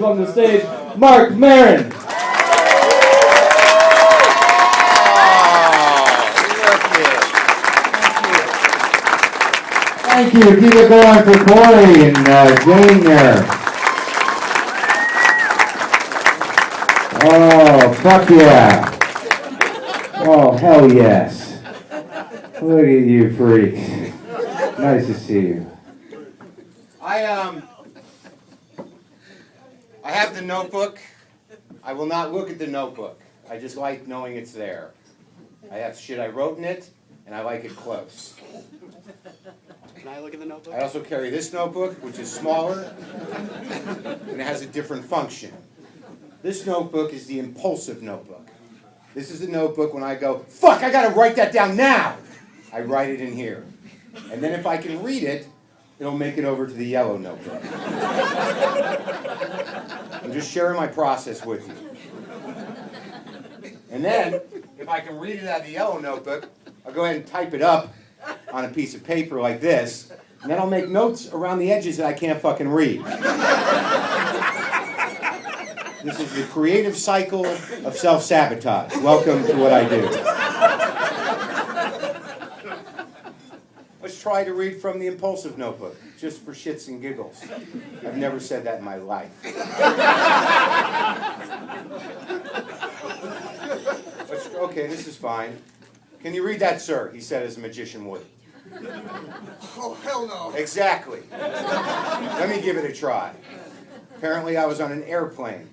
On the stage, Marc Maron. Thank you. Keep it going for Corey and Jane there. Oh, fuck yeah. Oh, hell yes. Look at you freaks. Nice to see you. I have the notebook. I will not look at the notebook. I just like knowing it's there. I have shit I wrote in it, and I like it close. Can I look at the notebook? I also carry this notebook, which is smaller, and it has a different function. This notebook is the impulsive notebook. This is the notebook when I go, fuck, I gotta write that down now! I write it in here. And then if I can read it, it'll make it over to the yellow notebook. I'm just sharing my process with you. And then, if I can read it out of the yellow notebook, I'll go ahead and type it up on a piece of paper like this, and then I'll make notes around the edges that I can't fucking read. This is the creative cycle of self-sabotage. Welcome to what I do. Let's try to read from the impulsive notebook, just for shits and giggles. I've never said that in my life. Okay, this is fine. Can you read that, sir? He said as a magician would. Oh, hell no. Exactly. Let me give it a try. Apparently I was on an airplane.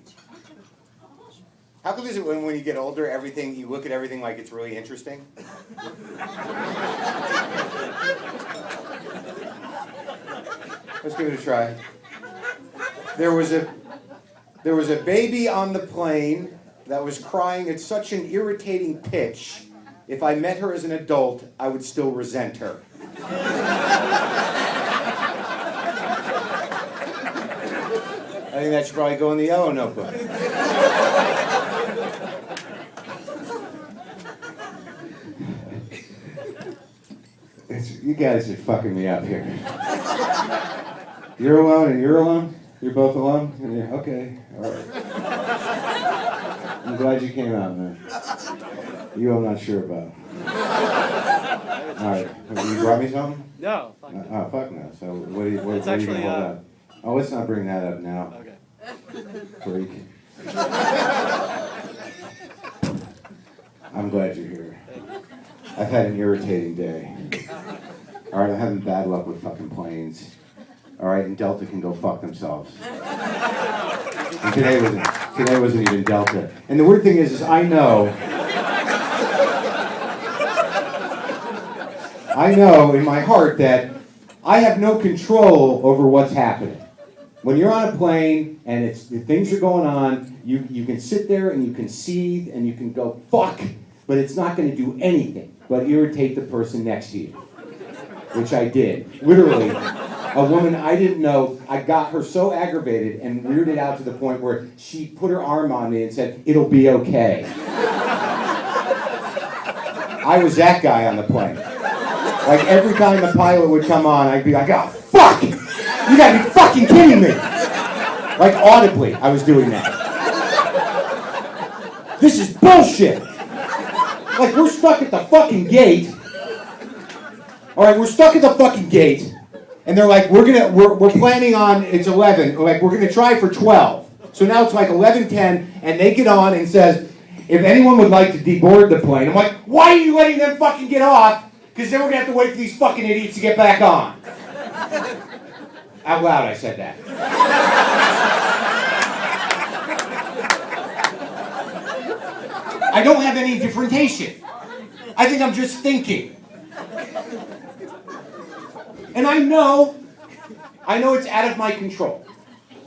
How come is it when you get older, you look at everything like it's really interesting? Let's give it a try. There was a baby on the plane that was crying at such an irritating pitch. If I met her as an adult, I would still resent her. I think that should probably go in the yellow notebook. You guys are fucking me up here. You're alone and you're alone? You're both alone? Yeah, okay, all right. I'm glad you came out, man. You I'm not sure about. All right, you brought me something? No. Fuck no. Oh, fuck no. So what are you It's gonna actually, hold up? Oh, let's not bring that up now. Okay. Freak. I'm glad you're here. I've had an irritating day. All right, I'm having bad luck with fucking planes. All right, and Delta can go fuck themselves. And today wasn't even Delta. And the weird thing is I know in my heart that I have no control over what's happening. When you're on a plane and things are going on, you can sit there and you can seethe and you can go fuck, but it's not going to do anything but irritate the person next to you, which I did. Literally, a woman I didn't know, I got her so aggravated and weirded out to the point where she put her arm on me and said, "It'll be okay." I was that guy on the plane. Like every time the pilot would come on, I'd be like, "Oh, fuck! You gotta be fucking kidding me!" Like audibly, I was doing that. This is bullshit! Like we're stuck at the fucking gate. Alright, we're stuck at the fucking gate. And they're like, we're planning on, it's 11. Like, we're gonna try for 12. So now it's like 11:10, and they get on and says, if anyone would like to deboard the plane. I'm like, why are you letting them fucking get off? Because then we're gonna have to wait for these fucking idiots to get back on. Out loud, I said that. I don't have any differentiation. I think I'm just thinking. And I know it's out of my control.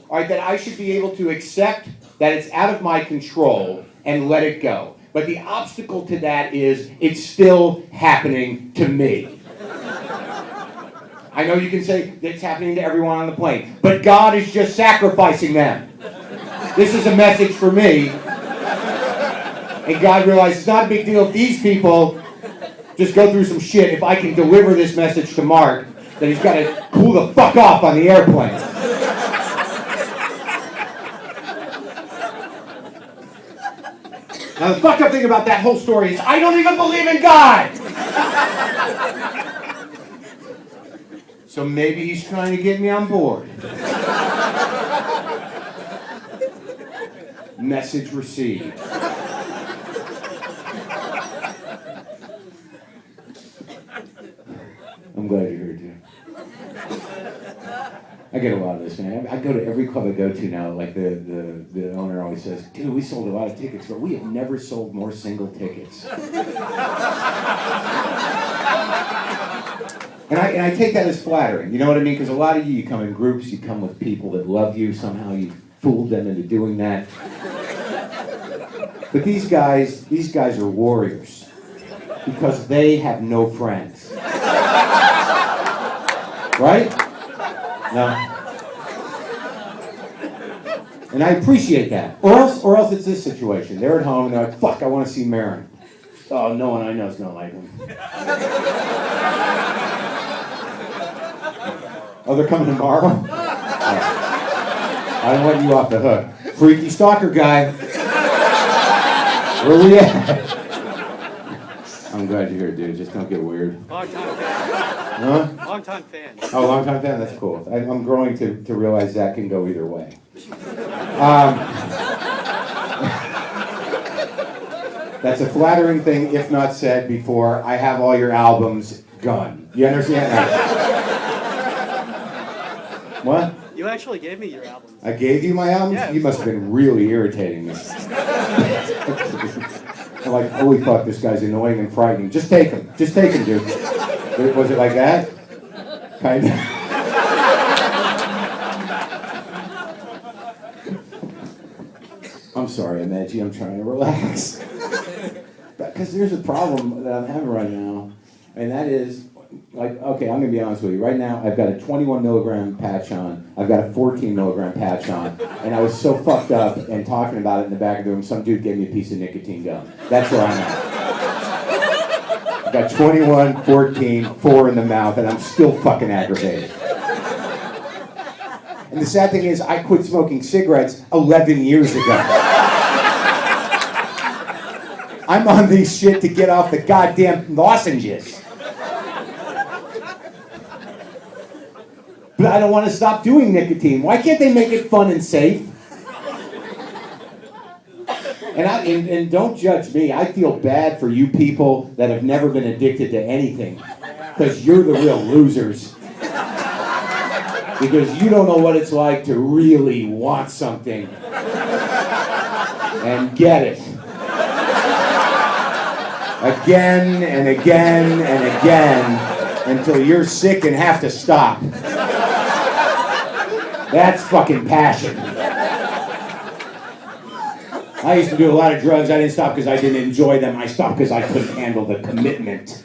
All right, that I should be able to accept that it's out of my control and let it go. But the obstacle to that is it's still happening to me. I know you can say it's happening to everyone on the plane, but God is just sacrificing them. This is a message for me. And God realized it's not a big deal if these people just go through some shit. If I can deliver this message to Mark, that he's got to cool the fuck off on the airplane. Now, the fucked up thing about that whole story is I don't even believe in God! So maybe he's trying to get me on board. Message received. I'm glad you're here, too. I get a lot of this, man. I go to every club I go to now, like the owner always says, dude, we sold a lot of tickets, but we have never sold more single tickets. And I take that as flattering, you know what I mean? Because a lot of you come in groups, you come with people that love you, somehow you fooled them into doing that. But these guys are warriors because they have no friends. Right? No. And I appreciate that. Or else it's this situation. They're at home and they're like, fuck, I want to see Maron. Oh, no one I know is going to like him. Oh, they're coming tomorrow? Oh. I don't let you off the hook. Freaky stalker guy. Where we at? I'm glad you're here, dude. Just don't get weird. Long time fan. Huh? Long time fan. Oh, long time fan? That's cool. I'm growing to realize that can go either way. That's a flattering thing, if not said before. I have all your albums gone. You understand that? What? You actually gave me your albums. I gave you my albums? Yeah, You must have been really irritating me. I'm like, holy fuck, this guy's annoying and frightening. Just take him. Just take him, dude. Was it like that? Kind of. I'm sorry, I'm edgy. I'm trying to relax. Because there's a problem that I'm having right now, and that is, like, okay, I'm going to be honest with you. Right now, I've got a 21 milligram patch on. I've got a 14 milligram patch on. And I was so fucked up and talking about it in the back of the room, some dude gave me a piece of nicotine gum. That's where I'm at. I've got 21, 14, 4 in the mouth, and I'm still fucking aggravated. And the sad thing is, I quit smoking cigarettes 11 years ago. I'm on these shit to get off the goddamn lozenges. But I don't want to stop doing nicotine. Why can't they make it fun and safe? And don't judge me. I feel bad for you people that have never been addicted to anything. Because you're the real losers. Because you don't know what it's like to really want something. And get it. Again and again and again. Until you're sick and have to stop. That's fucking passion. I used to do a lot of drugs. I didn't stop because I didn't enjoy them. I stopped because I couldn't handle the commitment.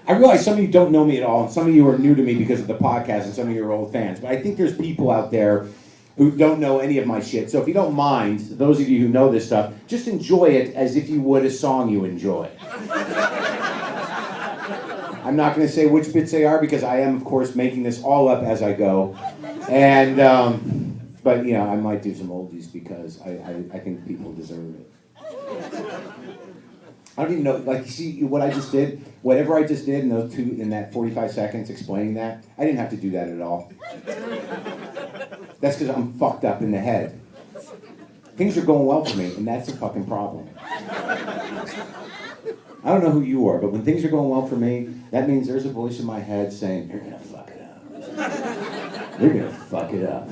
I realize some of you don't know me at all, and some of you are new to me because of the podcast, and some of you are old fans. But I think there's people out there who don't know any of my shit. So if you don't mind, those of you who know this stuff, just enjoy it as if you would a song you enjoy. I'm not going to say which bits they are because I am, of course, making this all up as I go. And, but, you know, I might do some oldies because I think people deserve it. I don't even know, like, you see what I just did? Whatever I just did in that 45 seconds explaining that, I didn't have to do that at all. That's because I'm fucked up in the head. Things are going well for me, and that's a fucking problem. I don't know who you are, but when things are going well for me, that means there's a voice in my head saying, you're gonna fuck it up. You're gonna fuck it up.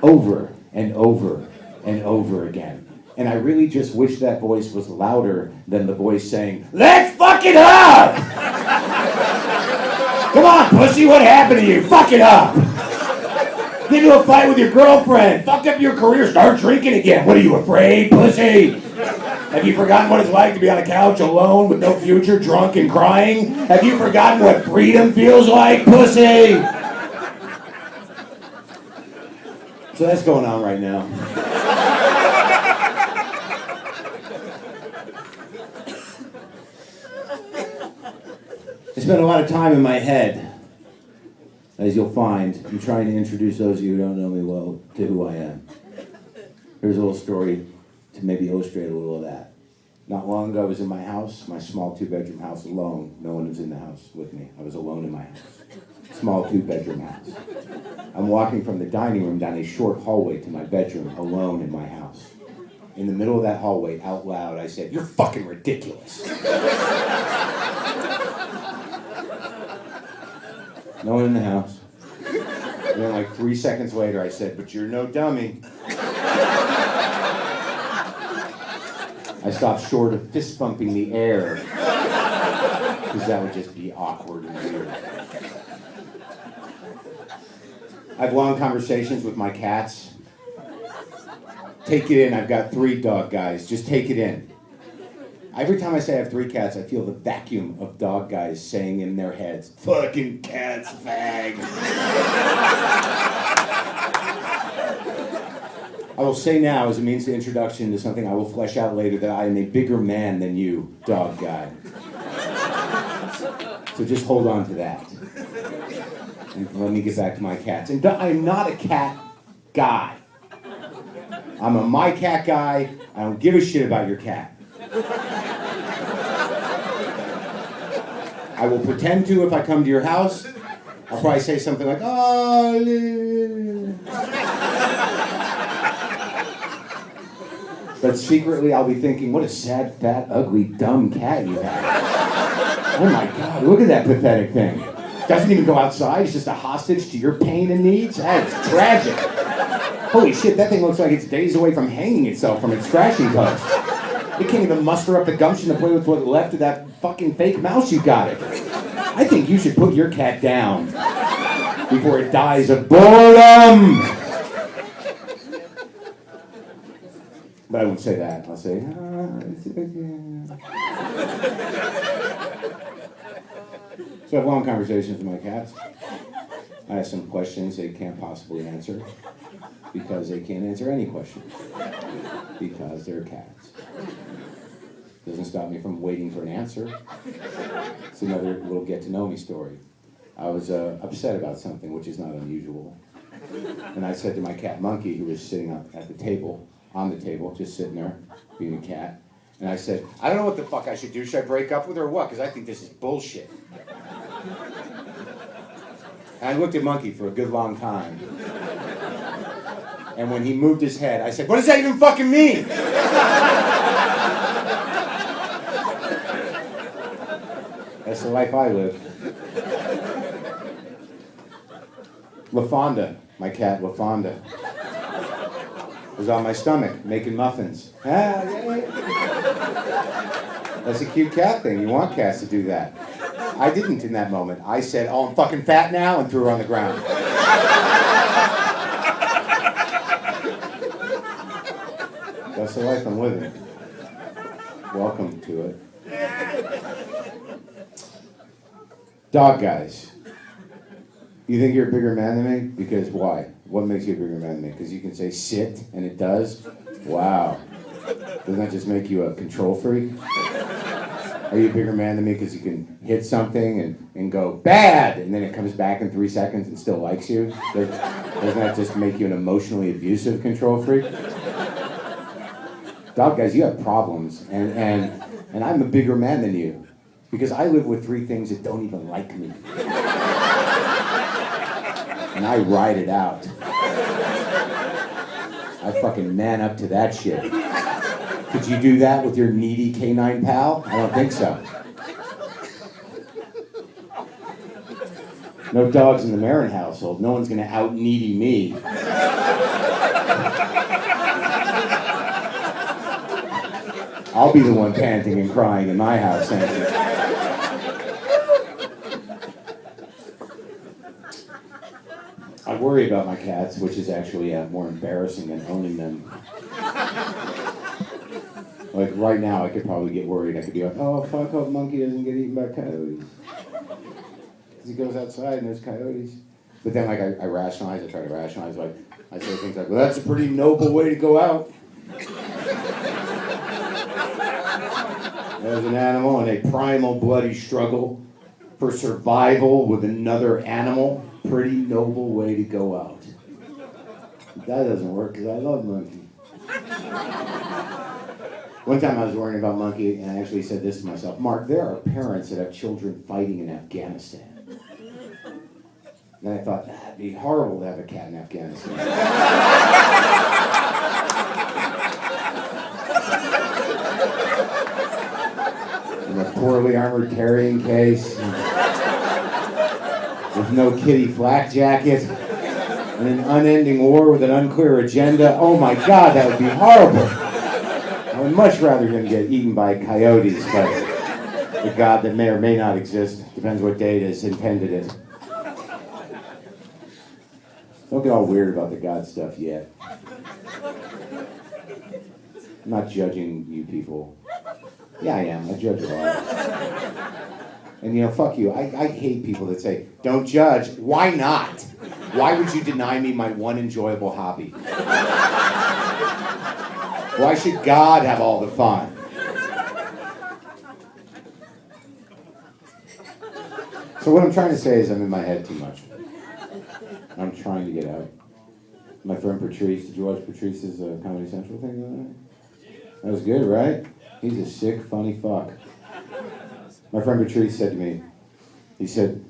Over and over and over again. And I really just wish that voice was louder than the voice saying, let's fuck it up! Come on, pussy, what happened to you? Fuck it up! Get into a fight with your girlfriend. Fucked up your career. Start drinking again. What are you, afraid, pussy? Have you forgotten what it's like to be on a couch alone with no future, drunk and crying? Have you forgotten what freedom feels like, pussy? So that's going on right now. I spent a lot of time in my head, as you'll find. I'm trying to introduce those of you who don't know me well to who I am. Here's a little story to maybe illustrate a little of that. Not long ago, I was in my house, my small 2-bedroom house, alone. No one was in the house with me. I was alone in my house. Small 2-bedroom house. I'm walking from the dining room down a short hallway to my bedroom, alone in my house. In the middle of that hallway, out loud, I said, "You're fucking ridiculous." No one in the house. And then like 3 seconds later, I said, "But you're no dummy." I stopped short of fist bumping the air, because that would just be awkward and weird. I have long conversations with my cats. Take it in, I've got 3 dog guys, just take it in. Every time I say I have 3 cats, I feel the vacuum of dog guys saying in their heads, "Fucking cats, fag." I will say now, as a means of introduction to something I will flesh out later, that I am a bigger man than you, dog guy. So just hold on to that. And let me get back to my cats. And I'm not a cat guy. I'm a my cat guy. I don't give a shit about your cat. I will pretend to if I come to your house. I'll probably say something like, "Oh, but secretly I'll be thinking, what a sad, fat, ugly, dumb cat you have. Oh my God, look at that pathetic thing. Doesn't even go outside, it's just a hostage to your pain and needs? That's tragic. Holy shit, that thing looks like it's days away from hanging itself from its scratching post. It can't even muster up the gumption to play with what's left of that fucking fake mouse you got it. I think you should put your cat down before it dies of boredom." But I won't say that. I'll say, So I have long conversations with my cats. I ask them questions they can't possibly answer, because they can't answer any questions, because they're cats. Doesn't stop me from waiting for an answer. It's another little get-to-know-me story. I was upset about something, which is not unusual. And I said to my cat Monkey, who was sitting up at the table, on the table, just sitting there, being a cat, and I said, "I don't know what the fuck I should do. Should I break up with her or what? Because I think this is bullshit." And I looked at Monkey for a good long time. And when he moved his head, I said, "What does that even fucking mean?" That's the life I live. LaFonda, my cat LaFonda, was on my stomach making muffins. That's a cute cat thing. You want cats to do that. I didn't in that moment. I said, "Oh, I'm fucking fat now," and threw her on the ground. That's the life I'm living. Welcome to it. Dog guys. You think you're a bigger man than me? Because why? What makes you a bigger man than me? Because you can say sit, and it does? Wow. Doesn't that just make you a control freak? Are you a bigger man than me because you can hit something and go, "Bad!" and then it comes back in 3 seconds and still likes you? Doesn't that just make you an emotionally abusive control freak? Dog guys, you have problems, and I'm a bigger man than you. Because I live with 3 things that don't even like me. And I ride it out. I fucking man up to that shit. Could you do that with your needy canine pal? I don't think so. No dogs in the Maron household. No one's gonna out-needy me. I'll be the one panting and crying in my house, thank you. I worry about my cats, which is actually more embarrassing than owning them. Like right now, I could probably get worried. I could be like, "Oh, fuck, hope Monkey doesn't get eaten by coyotes." Because he goes outside and there's coyotes. But then like I rationalize, I try to rationalize, like I say things like, "Well, that's a pretty noble way to go out." As an animal in a primal bloody struggle for survival with another animal, pretty noble way to go out. But that doesn't work because I love Monkey. One time I was worrying about Monkey, and I actually said this to myself, Mark, there are parents that have children fighting in Afghanistan. Then I thought, that'd be horrible to have a cat in Afghanistan. In a poorly armored carrying case, with no kitty flak jacket, and an unending war with an unclear agenda. Oh my God, that would be horrible. I would much rather him get eaten by coyotes, but the God that may or may not exist, depends what date is intended it. Don't get all weird about the God stuff yet. I'm not judging you people. Yeah, I am. I judge a lot. And you know, fuck you. I hate people that say, don't judge. Why not? Why would you deny me my one enjoyable hobby? Why should God have all the fun? So what I'm trying to say is I'm in my head too much. I'm trying to get out. My friend Patrice, did you watch Patrice's Comedy Central thing the other night? That was good, right? He's a sick, funny fuck. My friend Patrice said to me, he said,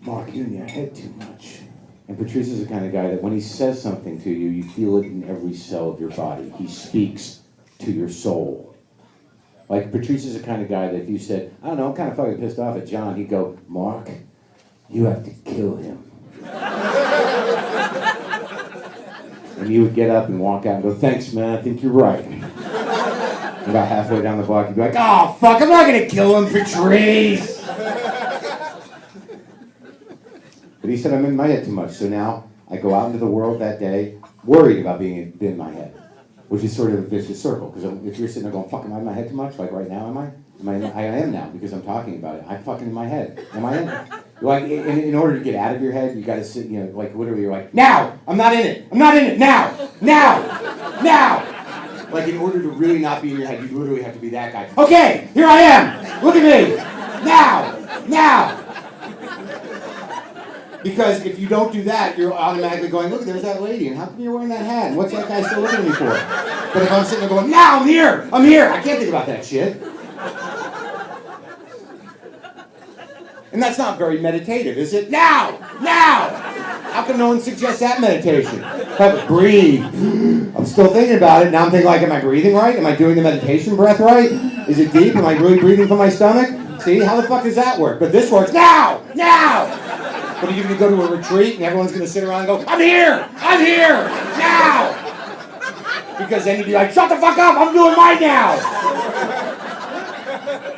Mark, you're in your head too much. And Patrice is the kind of guy that when he says something to you, you feel it in every cell of your body. He speaks to your soul. Like, Patrice is the kind of guy that if you said, I don't know, I'm kind of fucking pissed off at John, he'd go, Mark, you have to kill him. And you would get up and walk out and go, thanks, man, I think you're right. And about halfway down the block, you'd be like, oh, fuck, I'm not going to kill him, Patrice. But he said, I'm in my head too much. So now I go out into the world that day worried about being in my head, which is sort of a vicious circle. Because if you're sitting there going, fuck, am I in my head too much? Like right now, am I? I am now because I'm talking about it. I'm fucking in my head. Am I in it? Like, in order to get out of your head, you got to sit, you know, like literally you're like, now! I'm not in it! I'm not in it! Now! Now! Now! Like in order to really not be in your head, you literally have to be that guy. Okay! Here I am! Look at me! Now! Now! Because if you don't do that, you're automatically going, look, there's that lady, and how come you're wearing that hat? And what's that guy still looking at me for? But if I'm sitting there going, now I'm here! I'm here! I can't think about that shit. And that's not very meditative, is it? Now! Now! How come no one suggests that meditation? Breathe. I'm still thinking about it. Now I'm thinking, like, am I breathing right? Am I doing the meditation breath right? Is it deep? Am I really breathing from my stomach? See, how the fuck does that work? But this works. Now! Now! But are you going to go to a retreat and everyone's going to sit around and go, I'm here! I'm here! Now! Because then you'd be like, shut the fuck up! I'm doing mine now!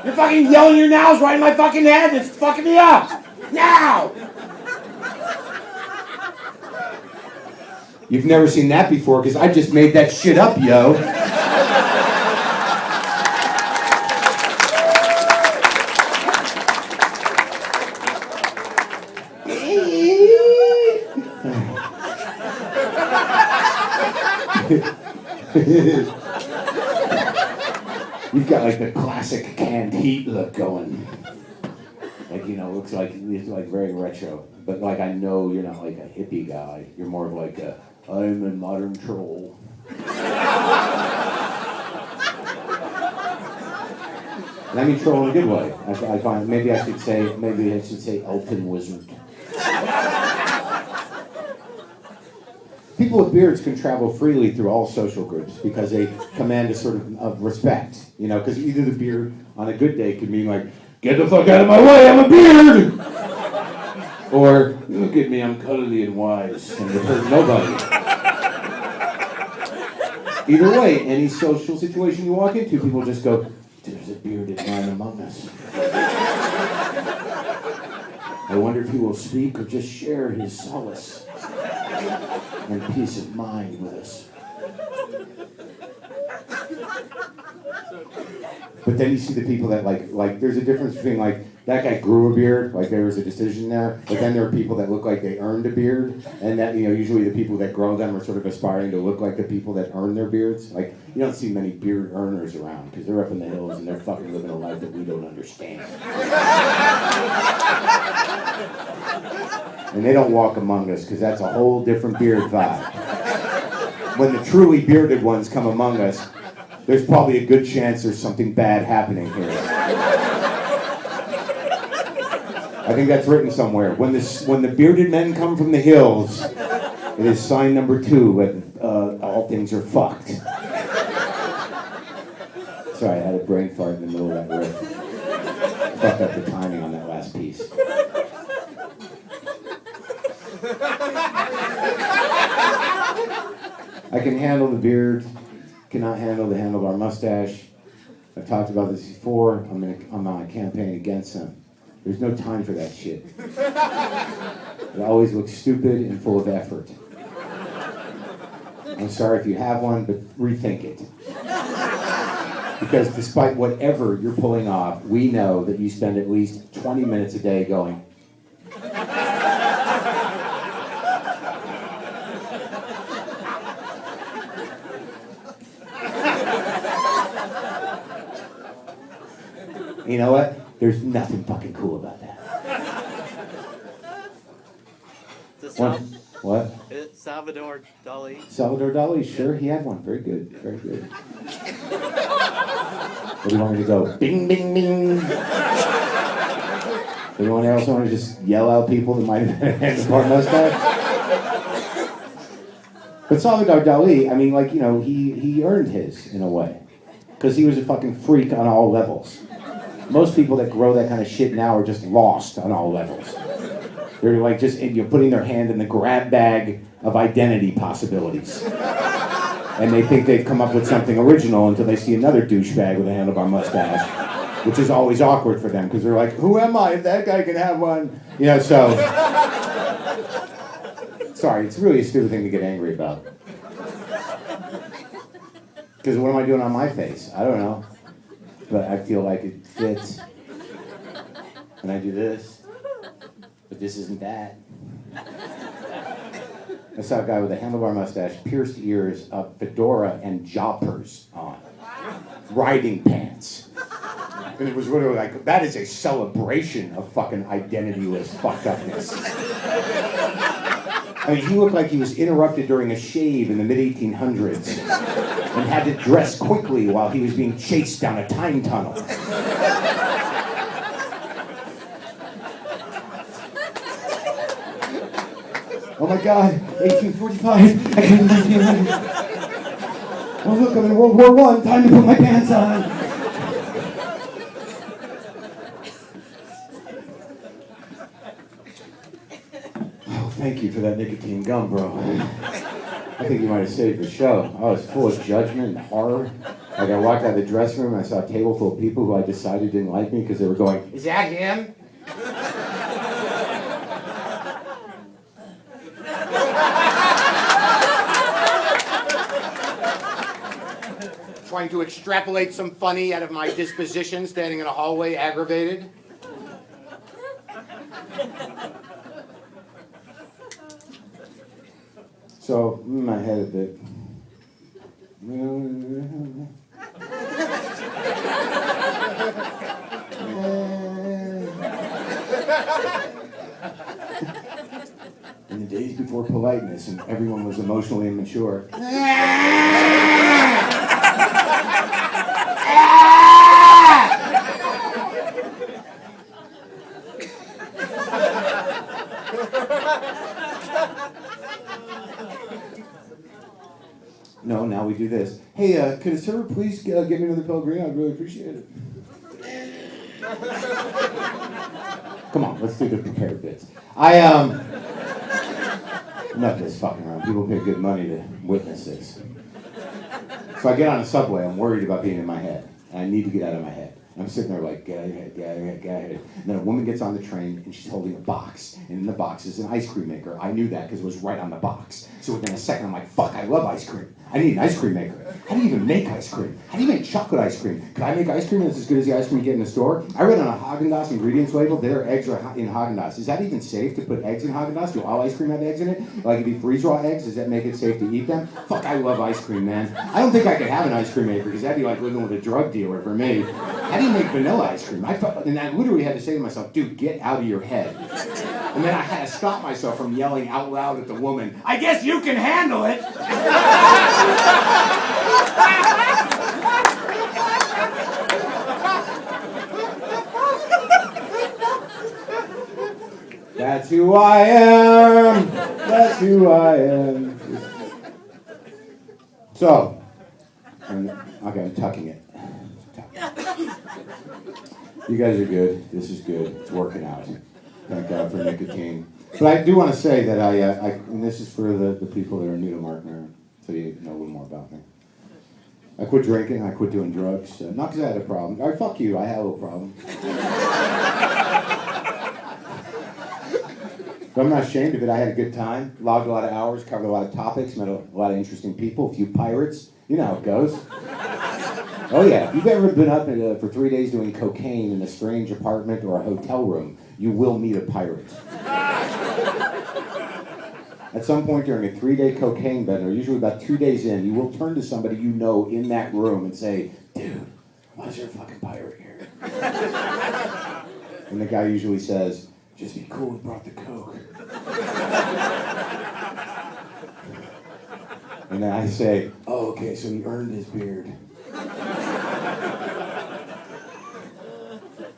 You're fucking yelling your nows right in my fucking head. It's fucking me up. Now! You've never seen that before because I just made that shit up, yo. You've got like the classic canned heat look going. Like, you know, it's like very retro. But like I know you're not like a hippie guy. You're more of like a I'm a modern troll. And I mean troll in a good way. I find maybe I should say elfin wizard. People with beards can travel freely through all social groups because they command a sort of respect, you know, because either the beard on a good day could mean like, get the fuck out of my way, I'm a beard! Or, look at me, I'm cuddly and wise, and it hurt nobody. Either way, any social situation you walk into, people just go, there's a bearded man among us. I wonder if he will speak or just share his solace and peace of mind with us. But then you see the people that like there's a difference between like that guy grew a beard, like there was a decision there, but then there are people that look like they earned a beard, and that, you know, usually the people that grow them are sort of aspiring to look like the people that earn their beards. Like, you don't see many beard earners around because they're up in the hills and they're fucking living a life that we don't understand. And they don't walk among us because that's a whole different beard vibe. when the truly bearded ones come among us, there's probably a good chance there's something bad happening here. I think that's written somewhere. When the bearded men come from the hills, it is sign number 2 that all things are fucked. Sorry, I had a brain fart in the middle of that riff. Fucked up the timing on that last piece. I can handle the beard, cannot handle the handlebar mustache. I've talked about this before. I'm on a campaign against them. There's no time for that shit. It always looks stupid and full of effort. I'm sorry if you have one, but rethink it. Because despite whatever you're pulling off, we know that you spend at least 20 minutes a day going, you know what? There's nothing fucking cool about that. What? It's Salvador Dali. Salvador Dali, sure, he had one. Very good, very good. What do you want me to go? Bing, bing, bing. Anyone else want to just yell out people that might have had a handlebar mustache? But Salvador Dali, I mean, like, you know, he earned his in a way. Because he was a fucking freak on all levels. Most people that grow that kind of shit now are just lost on all levels. They're like just, you're putting their hand in the grab bag of identity possibilities. And they think they've come up with something original until they see another douchebag with a handlebar mustache, which is always awkward for them because they're like, who am I if that guy can have one? You know, so. Sorry, it's really a stupid thing to get angry about. Because what am I doing on my face? I don't know. But I feel like it fits. And I do this. But this isn't that. I saw a guy with a handlebar mustache, pierced ears, a fedora, and joppers on. Riding pants. And it was literally like, that is a celebration of fucking identityless fucked upness. I mean, he looked like he was interrupted during a shave in the mid-1800s and had to dress quickly while he was being chased down a time tunnel. Oh my God, 1845, I can't 1900. Oh look, I'm in World War I, time to put my pants on. Oh, thank you for that nicotine gum, bro. I think you might have saved the show. I was full of judgment and horror. Like I walked out of the dressing room and I saw a table full of people who I decided didn't like me because they were going, is that him? Trying to extrapolate some funny out of my disposition, standing in a hallway, aggravated. So, my head a bit. In the days before politeness and everyone was emotionally immature. No, now we do this. Hey, could a server please get me another Pellegrino? I'd really appreciate it. Come on, let's do the prepared bits. Enough of this fucking around. People pay good money to witness this. So I get on a subway, I'm worried about being in my head. And I need to get out of my head. I'm sitting there like, get out of your head, get out of your head, get out of your head. And then a woman gets on the train and she's holding a box. And in the box is an ice cream maker. I knew that because it was right on the box. So within a second I'm like, fuck, I love ice cream. I need an ice cream maker. How do you even make ice cream? How do you make chocolate ice cream? Could I make ice cream that's as good as the ice cream you get in the store? I read on a Haagen-Dazs ingredients label, their eggs are in Haagen-Dazs. Is that even safe to put eggs in Haagen-Dazs? Do all ice cream have eggs in it? Like if you freeze raw eggs, does that make it safe to eat them? Fuck, I love ice cream, man. I don't think I could have an ice cream maker because that'd be like living with a drug dealer for me. How do you make vanilla ice cream? And I literally had to say to myself, dude, get out of your head. And then I had to stop myself from yelling out loud at the woman, I guess you can handle it. That's who I am. That's who I am. So, okay, I'm tucking it. You guys are good. This is good. It's working out. Thank God for nicotine. But I do want to say that and this is for the people that are new to Marc Maron, so you know a little more about me. I quit drinking. I quit doing drugs. Not because I had a problem. All right, fuck you. I had a little problem. But I'm not ashamed of it. I had a good time. Logged a lot of hours. Covered a lot of topics. Met a lot of interesting people. A few pirates. You know how it goes. Oh yeah, if you've ever been up for 3 days doing cocaine in a strange apartment or a hotel room, you will meet a pirate. At some point during a 3-day cocaine bender, usually about 2 days in, you will turn to somebody you know in that room and say, dude, why is there a fucking pirate here? And the guy usually says, just be cool, we brought the coke. And then I say, oh, okay, so he earned his beard.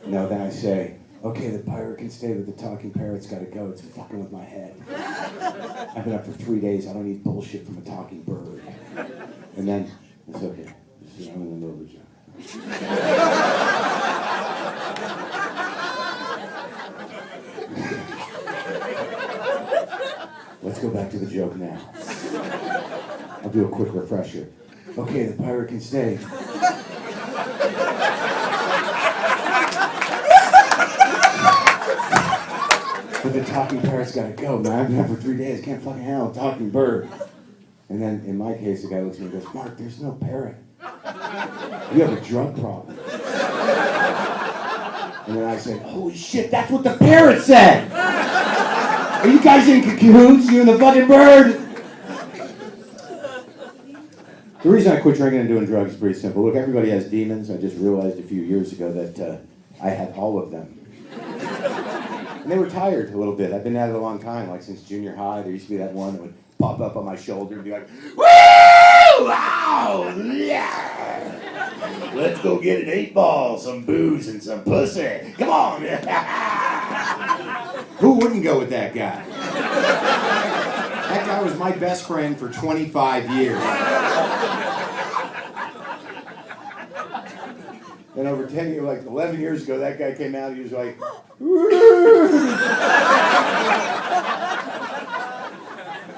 No, then I say, okay, the pirate can stay, but the talking parrot's gotta go. It's fucking with my head. I've been up for 3 days. I don't need bullshit from a talking bird. And then, it's okay. I'm in the middle of the joke. Let's go back to the joke now. I'll do a quick refresher. Okay, the pirate can stay. But the talking parrot's gotta go, man. I've been up for 3 days. Can't fucking handle a talking bird. And then, in my case, the guy looks at me and goes, Mark, there's no parrot. You have a drug problem. And then I say, holy shit, that's what the parrot said! Are you guys in cahoots, you and the fucking bird? The reason I quit drinking and doing drugs is pretty simple. Look, everybody has demons. I just realized a few years ago that I had all of them. And they were tired a little bit. I've been at it a long time, like since junior high. There used to be that one that would pop up on my shoulder and be like, woo! Wow! Yeah! Let's go get an 8-ball, some booze, and some pussy. Come on! Who wouldn't go with that guy? That guy was my best friend for 25 years. Then over 10 years, like 11 years ago, that guy came out, he was like,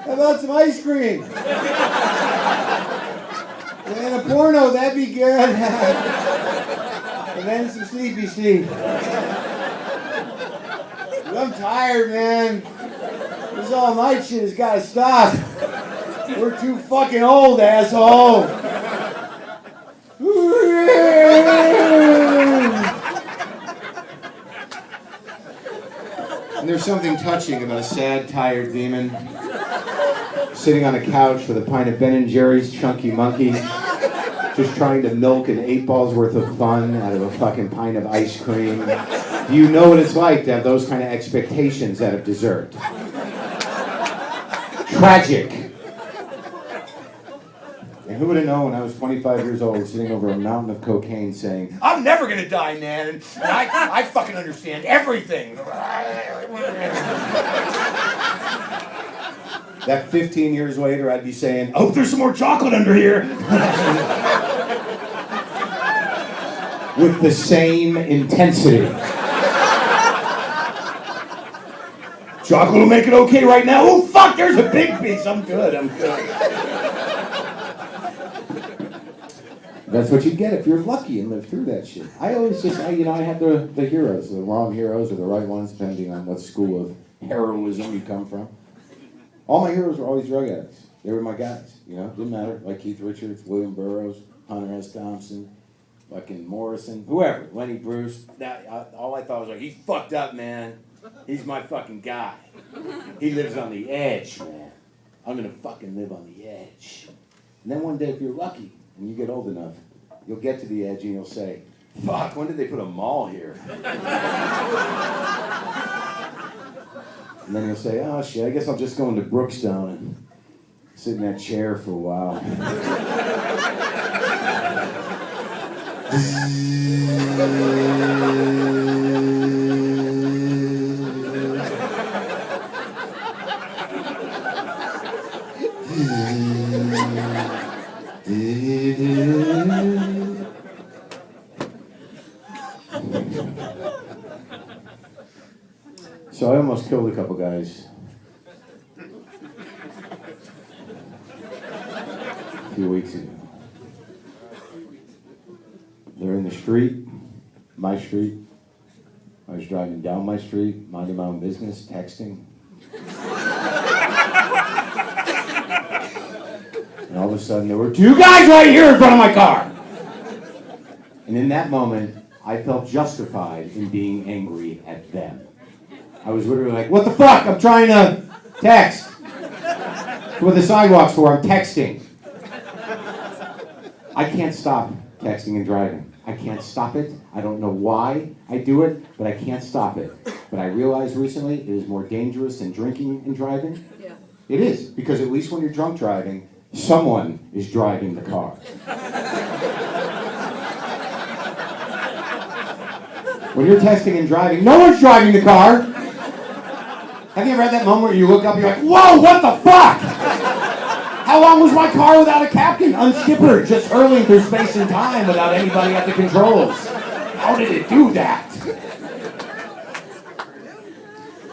how about some ice cream? And a porno, that'd be good. And then some sleepy sleep. I'm tired, man. This all-night shit has got to stop. We're too fucking old, asshole. And there's something touching about a sad, tired demon sitting on a couch with a pint of Ben & Jerry's Chunky Monkey, just trying to milk an 8-ball's worth of fun out of a fucking pint of ice cream. Do you know what it's like to have those kind of expectations out of dessert? Tragic. And who would have known when I was 25 years old, sitting over a mountain of cocaine saying, I'm never going to die, man, and I fucking understand everything. That 15 years later, I'd be saying, oh, there's some more chocolate under here. With the same intensity. Chocolate will make it okay right now. Oh, fuck, there's a big piece. I'm good. That's what you get if you're lucky and live through that shit. I always just, I have the heroes, the wrong heroes or the right ones, depending on what school of heroism you come from. All my heroes were always drug addicts. They were my guys, didn't matter. Like Keith Richards, William Burroughs, Hunter S. Thompson, fucking Morrison, whoever, Lenny Bruce. All I thought was like, he's fucked up, man. He's my fucking guy. He lives on the edge, man. I'm gonna fucking live on the edge. And then one day, if you're lucky, and you get old enough, you'll get to the edge and you'll say, fuck, when did they put a mall here? And then you'll say, oh shit, I guess I'll just go into Brookstone and Sit in that chair for a while. So I almost killed a couple guys. A few weeks ago. They're in the street, my street. I was driving down my street, minding my own business, texting. And all of a sudden there were two guys right here in front of my car. And in that moment, I felt justified in being angry at them. I was literally like, what the fuck? I'm trying to text. That's what the sidewalk's for, I'm texting. I can't stop texting and driving. I can't stop it. I don't know why I do it, but I can't stop it. But I realized recently it is more dangerous than drinking and driving. Yeah. It is, because at least when you're drunk driving, someone is driving the car. When you're texting and driving, no one's driving the car. Have you ever had that moment where you look up and you're like, whoa, what the fuck? How long was my car without a captain? Unskippered, just hurling through space and time without anybody at the controls. How did it do that?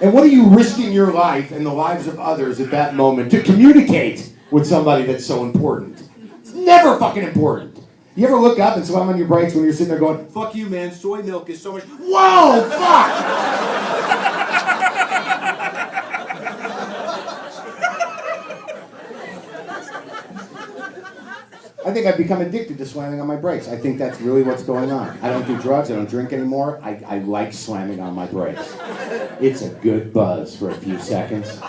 And what are you risking your life and the lives of others at that moment to communicate with somebody that's so important? It's never fucking important. You ever look up and slam on your brakes when you're sitting there going, fuck you, man, soy milk is so much... Whoa, fuck! I think I've become addicted to slamming on my brakes. I think that's really what's going on. I don't do drugs, I don't drink anymore. I like slamming on my brakes. It's a good buzz for a few seconds.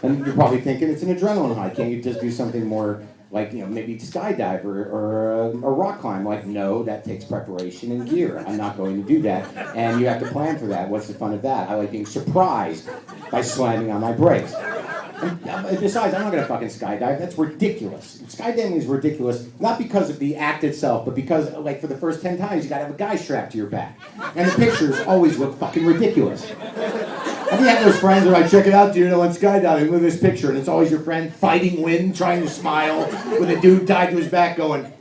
And you're probably thinking it's an adrenaline high. Can't you just do something more like, you know, maybe skydive or a rock climb? Like, no, that takes preparation and gear. I'm not going to do that. And you have to plan for that. What's the fun of that? I like being surprised by slamming on my brakes. And besides, I'm not going to fucking skydive. That's ridiculous. Skydiving is ridiculous, not because of the act itself, but because, like, for the first 10 times, you got to have a guy strapped to your back. And the pictures always look fucking ridiculous. Have you had those friends who are like, check it out, dude, I went skydiving, look at this picture, and it's always your friend fighting wind, trying to smile, with a dude tied to his back going...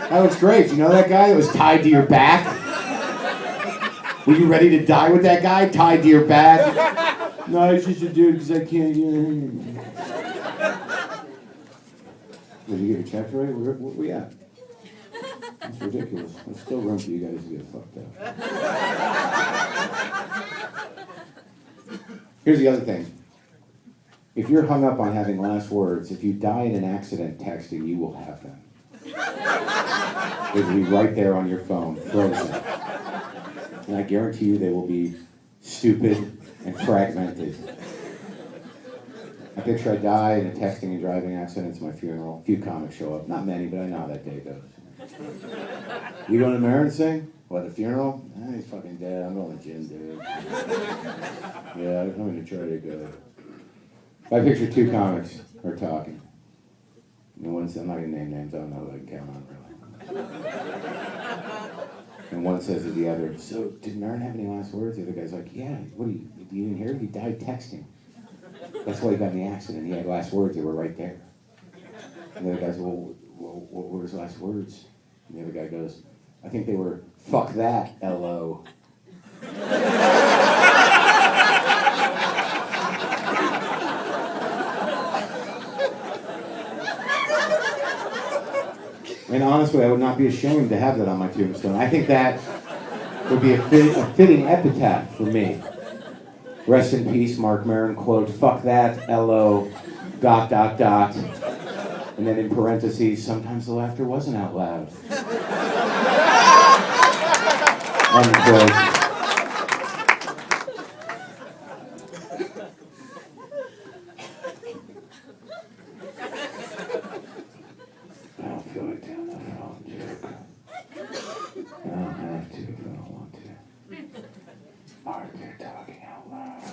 That looks great. You know that guy that was tied to your back? Were you ready to die with that guy tied to your back? No, it's just a dude because I can't... Did you get a check right? Where we at? That's ridiculous. There's still room for you guys to get fucked up. Here's the other thing. If you're hung up on having last words, if you die in an accident texting, you will have them. They will be right there on your phone, frozen. And I guarantee you they will be stupid and fragmented. I picture I die in a texting and driving accident. It's my funeral. A few comics show up. Not many, but I know how that day goes. You going to Maron sing? What, the funeral? He's fucking dead. I'm going to the gym, dude. Yeah, I'm going to try to go. I picture two comics are talking. And one's, I'm not going to name names. I don't know who I can count on, really. And one says to the other, so did Maron have any last words? The other guy's like, yeah, what you didn't hear? He died texting. That's why he got in the accident. He had last words. They were right there. And the other guy says, well, what were his last words? And the other guy goes, I think they were, fuck that, L.O. And honestly, I would not be ashamed to have that on my tombstone. I think that would be a fitting epitaph for me. Rest in peace, Marc Maron, quote, fuck that, L.O., ... And then in parentheses, sometimes the laughter wasn't out loud. Unquote. I don't feel like doing the phone joke. I don't have to if I don't want to. Mark, you're talking out loud.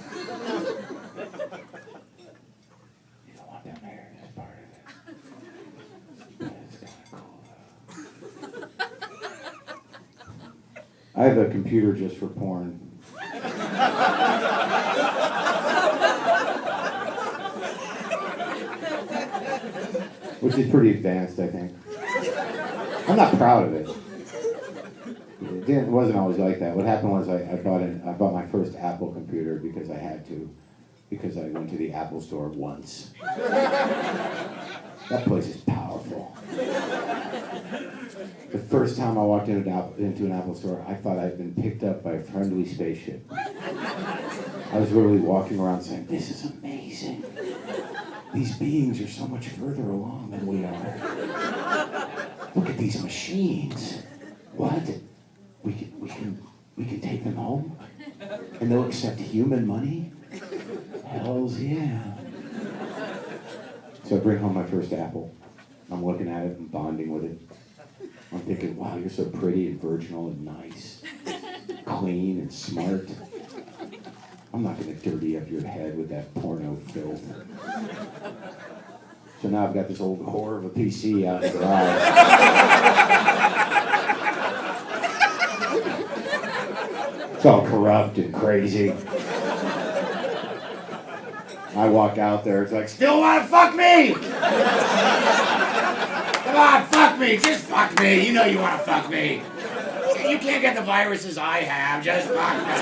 I have a computer just for porn. Which is pretty advanced, I think. I'm not proud of it. It wasn't always like that. What happened was I bought my first Apple computer because I had to, because I went to the Apple store once. That place is powerful. The first time I walked into an Apple store, I thought I'd been picked up by a friendly spaceship. I was literally walking around saying, "This is amazing. These beings are so much further along than we are. Look at these machines. What? We can take them home? And they'll accept human money? Hells yeah." So I bring home my first Apple. I'm looking at it and bonding with it. I'm thinking, wow, you're so pretty and virginal and nice, clean and smart. I'm not going to dirty up your head with that porno filth. So now I've got this old whore of a PC out in the garage. It's all corrupt and crazy. I walk out there, it's like, "Still want to fuck me? Come on, fuck me, just fuck me. You know you want to fuck me. You can't get the viruses I have, just fuck me."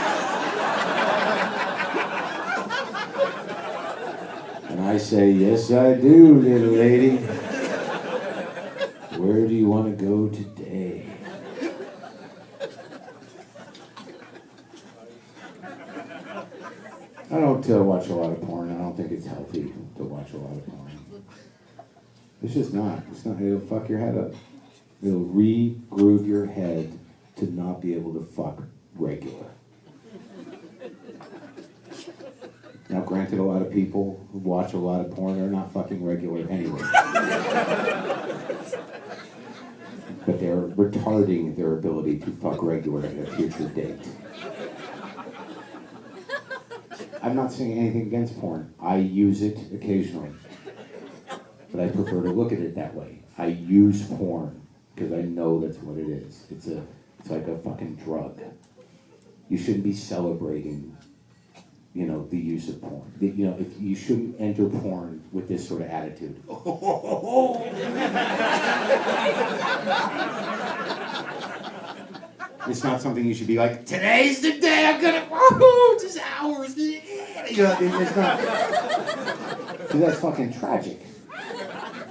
And I say, "Yes, I do, little lady. Where do you want to go today?" I don't watch a lot of porn. I don't think it's healthy to watch a lot of porn. It's just not. It's not. It'll fuck your head up. It'll re-groove your head to not be able to fuck regular. Now, granted, a lot of people who watch a lot of porn are not fucking regular anyway. But they're retarding their ability to fuck regular at a future date. I'm not saying anything against porn. I use it occasionally. But I prefer to look at it that way. I use porn because I know that's what it is. It's like a fucking drug. You shouldn't be celebrating, the use of porn. You shouldn't enter porn with this sort of attitude. It's not something you should be like, "Today's the day I'm gonna, just hours." It's not. Because that's fucking tragic.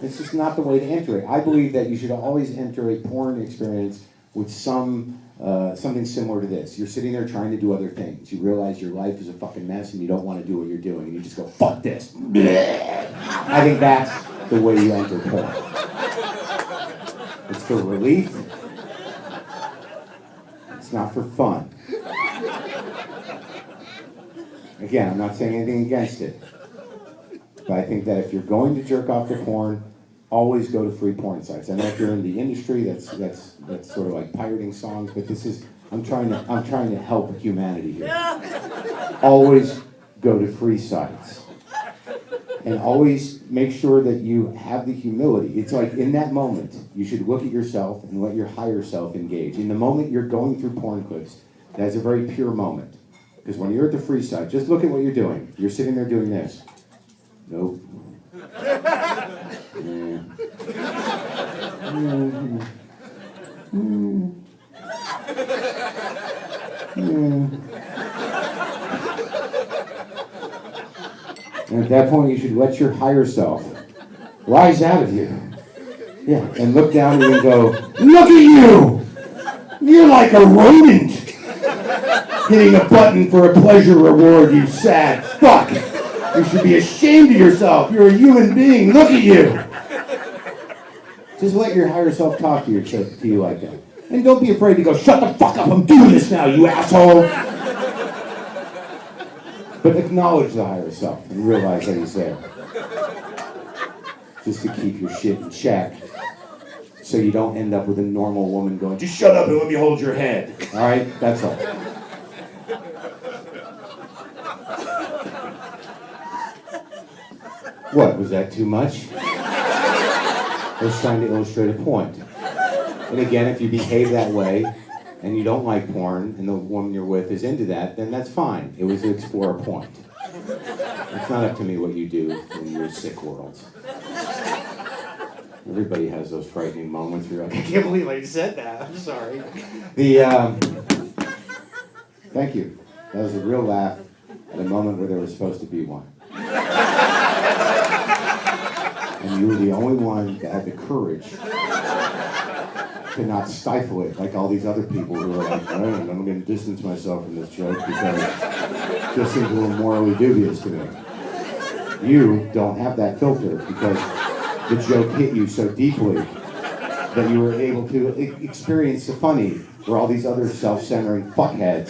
It's just not the way to enter it. I believe that you should always enter a porn experience with something similar to this. You're sitting there trying to do other things. You realize your life is a fucking mess and you don't want to do what you're doing. And you just go, "Fuck this." I think that's the way you enter porn. It's for relief. It's not for fun. Again, I'm not saying anything against it. But I think that if you're going to jerk off to porn, always go to free porn sites. I know if you're in the industry, that's sort of like pirating songs, but I'm trying to help humanity here. Always go to free sites. And always make sure that you have the humility. It's like in that moment, you should look at yourself and let your higher self engage. In the moment you're going through porn clips, that's a very pure moment. Because when you're at the free site, just look at what you're doing. You're sitting there doing this. Nope. And at that point, you should let your higher self rise out of you. Yeah, and look down and go, "Look at you! You're like a rodent! Hitting a button for a pleasure reward, you sad fuck! You should be ashamed of yourself! You're a human being! Look at you!" Just let your higher self talk to you like that. And don't be afraid to go, "Shut the fuck up, I'm doing this now, you asshole!" But acknowledge the higher self and realize that he's there. Just to keep your shit in check. So you don't end up with a normal woman going, "Just shut up and let me hold your head." Alright? That's all. What, was that too much? I was trying to illustrate a point. And again, if you behave that way, and you don't like porn, and the woman you're with is into that, then that's fine. It was to explore a point. It's not up to me what you do in your sick worlds. Everybody has those frightening moments where you're like, I can't believe I said that. I'm sorry. Thank you. That was a real laugh at a moment where there was supposed to be one. And you were the only one that had the courage to not stifle it like all these other people who are like, I'm going to distance myself from this joke because it just seems a little morally dubious to me. You don't have that filter because the joke hit you so deeply that you were able to experience the funny where all these other self-centering fuckheads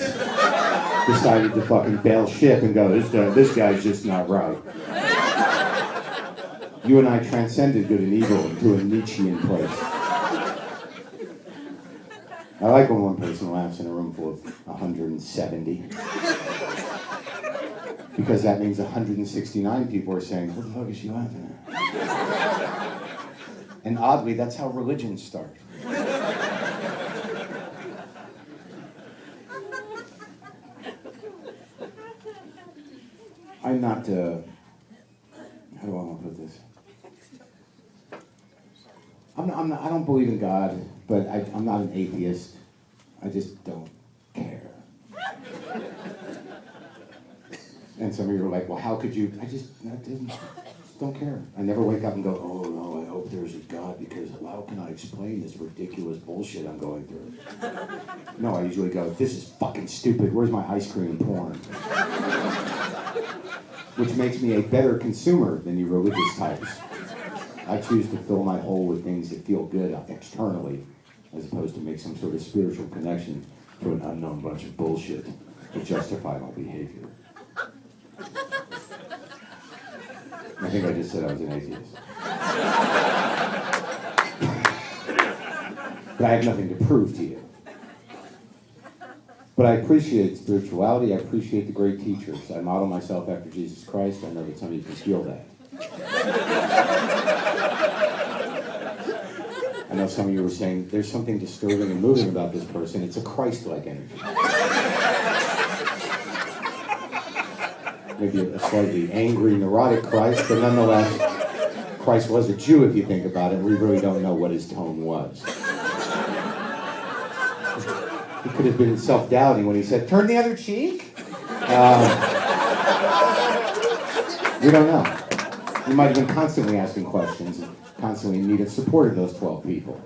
decided to fucking bail ship and go, this guy's just not right. You and I transcended good and evil into a Nietzschean place. I like when one person laughs in a room full of 170. Because that means 169 people are saying, what the fuck is she laughing at? And oddly, that's how religions start. I'm not, how do I want to put this? I don't believe in God, but I'm not an atheist. I just don't care. And some of you are like, well, how could you? I just don't care. I never wake up and go, oh no, I hope there's a God because how can I explain this ridiculous bullshit I'm going through? No, I usually go, this is fucking stupid. Where's my ice cream and porn? Which makes me a better consumer than you religious types. I choose to fill my hole with things that feel good externally, as opposed to make some sort of spiritual connection to an unknown bunch of bullshit to justify my behavior. I think I just said I was an atheist. But I have nothing to prove to you. But I appreciate spirituality. I appreciate the great teachers. I model myself after Jesus Christ. I know that some of you can feel that. I know some of you were saying, there's something disturbing and moving about this person. It's a Christ-like energy. Maybe a slightly angry, neurotic Christ, but nonetheless, Christ was a Jew if you think about it. We really don't know what his tone was. He could have been self-doubting when he said, turn the other cheek? We don't know. He might have been constantly asking questions and constantly needed support of those 12 people.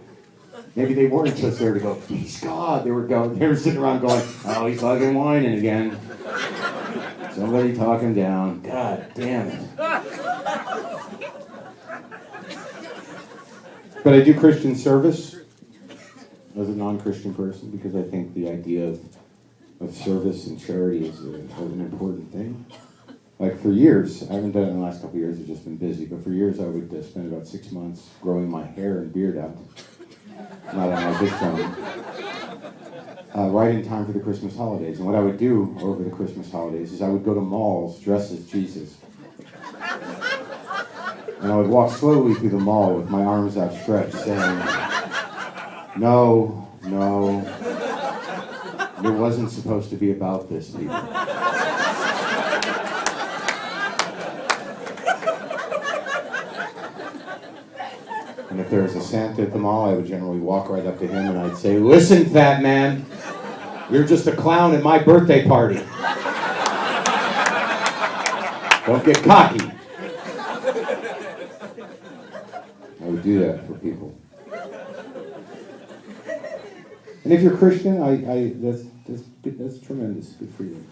Maybe they weren't just there to go, he's God. They were sitting around going, oh, he's fucking whining again. Somebody talk him down. God damn it. But I do Christian service as a non-Christian person because I think the idea of service and charity is an important thing. Like for years, I haven't done it in the last couple of years, I've just been busy, but for years I would spend about 6 months growing my hair and beard out. Not on my big time. Right in time for the Christmas holidays. And what I would do over the Christmas holidays is I would go to malls dressed as Jesus. And I would walk slowly through the mall with my arms outstretched saying, no, it wasn't supposed to be about this, people. And if there was a Santa at the mall, I would generally walk right up to him and I'd say, listen, fat man, you're just a clown at my birthday party. Don't get cocky. I would do that for people. And if you're Christian, that's tremendous. Good for you.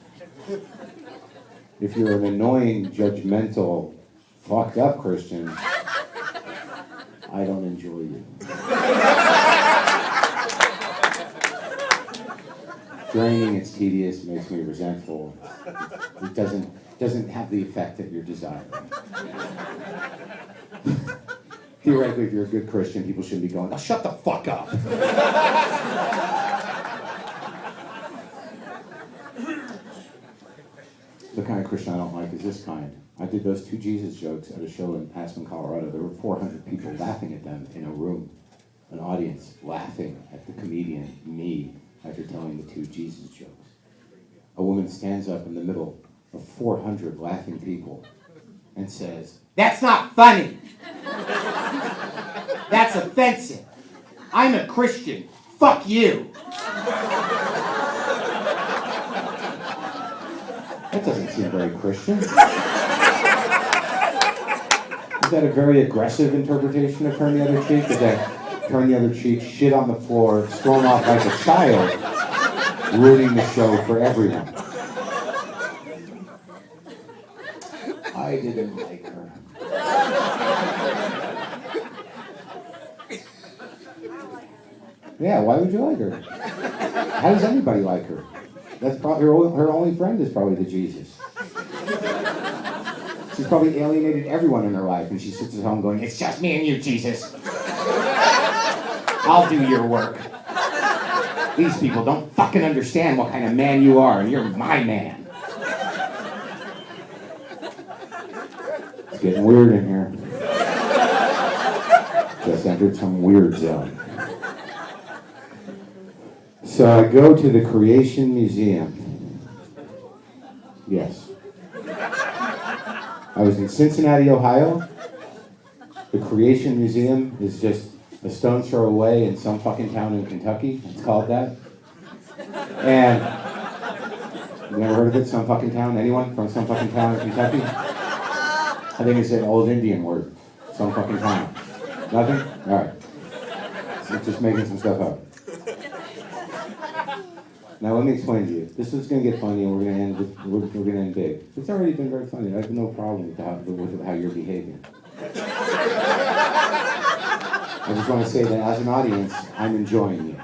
If you're an annoying, judgmental, fucked up Christian, I don't enjoy you. Draining, it's tedious, makes me resentful. It doesn't have the effect that you're desiring. Theoretically, if you're a good Christian, people shouldn't be going, now shut the fuck up. The kind of Christian I don't like is this kind. I did those 2 Jesus jokes at a show in Aspen, Colorado. There were 400 people laughing at them in a room, an audience laughing at the comedian, me, after telling the 2 Jesus jokes. A woman stands up in the middle of 400 laughing people and says, "That's not funny. That's offensive. I'm a Christian. Fuck you." That doesn't seem very Christian. Is that a very aggressive interpretation of turn the other cheek? Is that turn the other cheek, shit on the floor, storm off like a child, ruining the show for everyone? I didn't like her. Yeah, why would you like her? How does anybody like her? That's probably her only friend is probably the Jesus. She's probably alienated everyone in her life, and she sits at home going, "It's just me and you, Jesus. I'll do your work. These people don't fucking understand what kind of man you are, and you're my man." It's getting weird in here. Just entered some weird zone. So I go to the Creation Museum. Yes. I was in Cincinnati, Ohio. The Creation Museum is just a stone's throw away in some fucking town in Kentucky. It's called that. And you never heard of it? Some fucking town? Anyone from some fucking town in Kentucky? I think it's an old Indian word. Some fucking town. Nothing? All right. So just making some stuff up. Now let me explain to you. This is going to get funny, and we're going to end big. It's already been very funny. I have no problem with how you're behaving. I just want to say that as an audience, I'm enjoying you.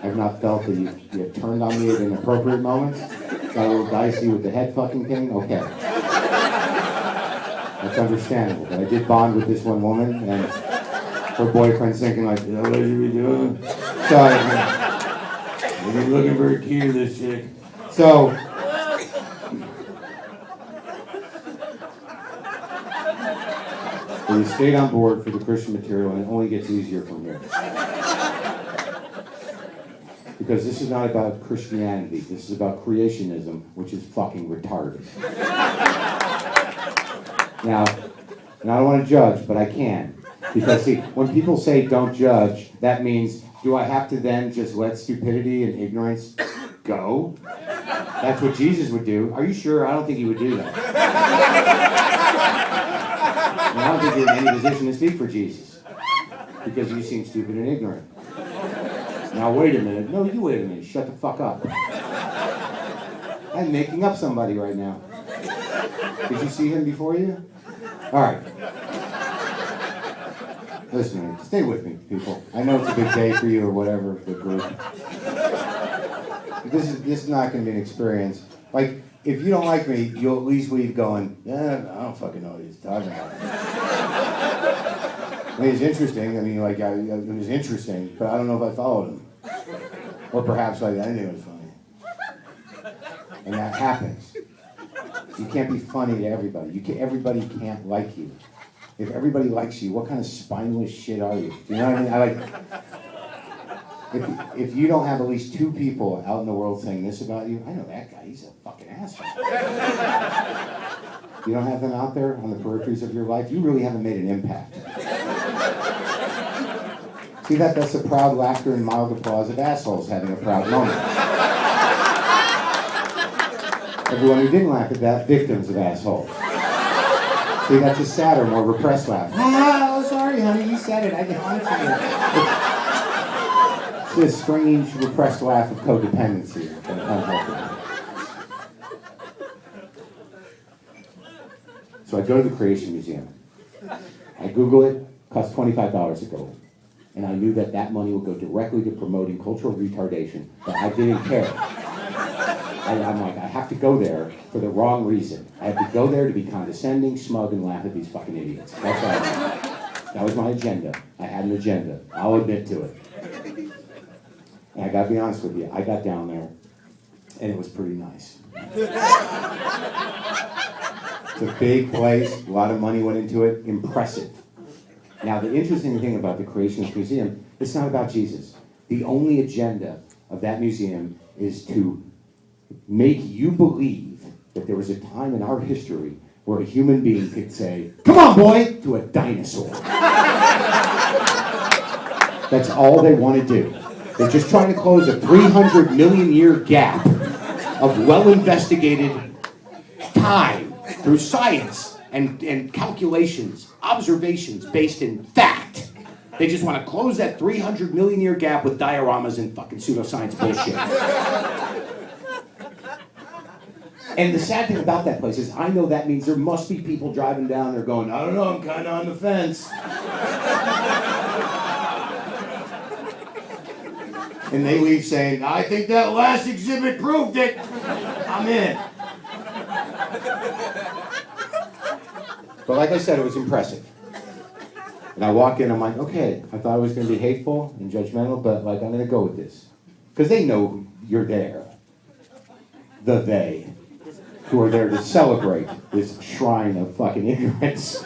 I've not felt that you have turned on me at inappropriate moments. Got a little dicey with the head fucking thing. Okay. That's understandable. But I did bond with this one woman, and her boyfriend's thinking like, "Is that what you be doing?" So you're looking very cute, this chick. So, you stayed on board for the Christian material, and it only gets easier from here. Because this is not about Christianity. This is about creationism, which is fucking retarded. Now, and I don't want to judge, but I can. Because, see, when people say don't judge, that means, do I have to then just let stupidity and ignorance go? That's what Jesus would do. Are you sure? I don't think he would do that. And I don't think you're in any position to speak for Jesus. Because you seem stupid and ignorant. Now wait a minute. No, you wait a minute. Shut the fuck up. I'm making up somebody right now. Did you see him before you? All right. Listen, stay with me, people. I know it's a big day for you or whatever, the group. This is not going to be an experience. Like, if you don't like me, you'll at least leave going, "Yeah, I don't fucking know what he's talking about." I mean, it's interesting. I mean, like, it was interesting, but I don't know if I followed him. Or perhaps like, I didn't think it was funny. And that happens. You can't be funny to everybody. Everybody can't like you. If everybody likes you, what kind of spineless shit are you? Do you know what I mean? If you don't have at least 2 people out in the world saying this about you, I know that guy, he's a fucking asshole. You don't have them out there on the peripheries of your life, you really haven't made an impact. See that's the proud laughter and mild applause of assholes having a proud moment. Everyone who didn't laugh at that, victims of assholes. See, that's a sadder, more repressed laugh. Oh, sorry, honey, you said it. I didn't want to. It's this strange, repressed laugh of codependency. So I go to the Creation Museum. I Google it, costs $25 to go in. And I knew that money would go directly to promoting cultural retardation, but I didn't care. I'm like, I have to go there for the wrong reason. I have to go there to be condescending, smug, and laugh at these fucking idiots. That's all. That was my agenda. I had an agenda. I'll admit to it. And I gotta be honest with you, I got down there, and it was pretty nice. It's a big place, a lot of money went into it, impressive. Now, the interesting thing about the Creationist Museum, it's not about Jesus. The only agenda of that museum is to make you believe that there was a time in our history where a human being could say, "Come on, boy," to a dinosaur. That's all they want to do. They're just trying to close a 300 million year gap of well-investigated time through science and calculations, observations based in fact. They just want to close that 300 million year gap with dioramas and fucking pseudoscience bullshit. And the sad thing about that place is I know that means there must be people driving down there going, "I don't know, I'm kind of on the fence." And they leave saying, "I think that last exhibit proved it. I'm in." But like I said, it was impressive. And I walk in, I'm like, okay, I thought I was going to be hateful and judgmental, but like I'm going to go with this. Because they know you're there. The they. Who are there to celebrate this shrine of fucking ignorance.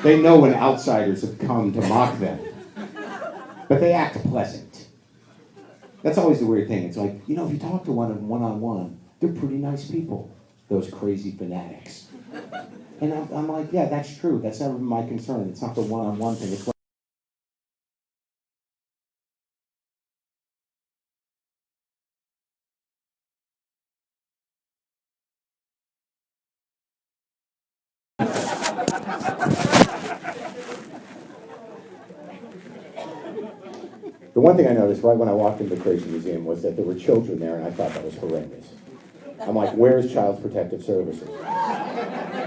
They know when outsiders have come to mock them. But they act pleasant. That's always the weird thing. It's like, you know, if you talk to one of them one-on-one, they're pretty nice people, those crazy fanatics. And I'm like, yeah, that's true. That's never been my concern. It's not the one-on-one thing. It's the one thing I noticed right when I walked into the Crazy Museum was that there were children there, and I thought that was horrendous. I'm like, where's Child Protective Services?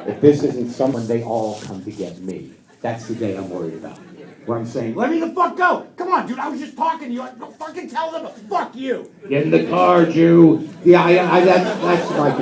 If this isn't someone, they all come to get me. That's the day I'm worried about. Where I'm saying, let me the fuck go! Come on, dude, I was just talking to you. Go fucking tell them, fuck you! Get in the car, Jew! Yeah, that's my